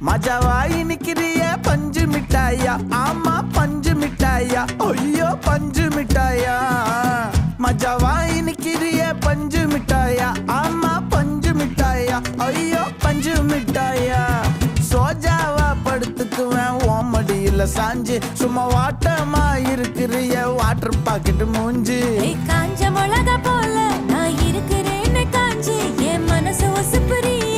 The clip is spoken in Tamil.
மஜாவாய் நிக்கிறிய பஞ்சு மிட்டாயா, ஆமா பஞ்சு மிட்டாயா, ஐயோ பஞ்சு மிட்டாயா. மஜாவாய் நிக்கிறிய பஞ்சு மிட்டாயா, ஆமா பஞ்சு மிட்டாயா, ஐயோ பஞ்சு மிட்டாயா. சோஜாவா படுத்துக்குவேன் ஓமடியில சாஞ்சு, சும்மா வாட்டமா இருக்கிறிய வாட்டர் பாக்கெட் மூஞ்சி. காஞ்ச மிளகா போல நான் இருக்கிறேன்னு காஞ்சி என் மனசு ஒசுப்புறிய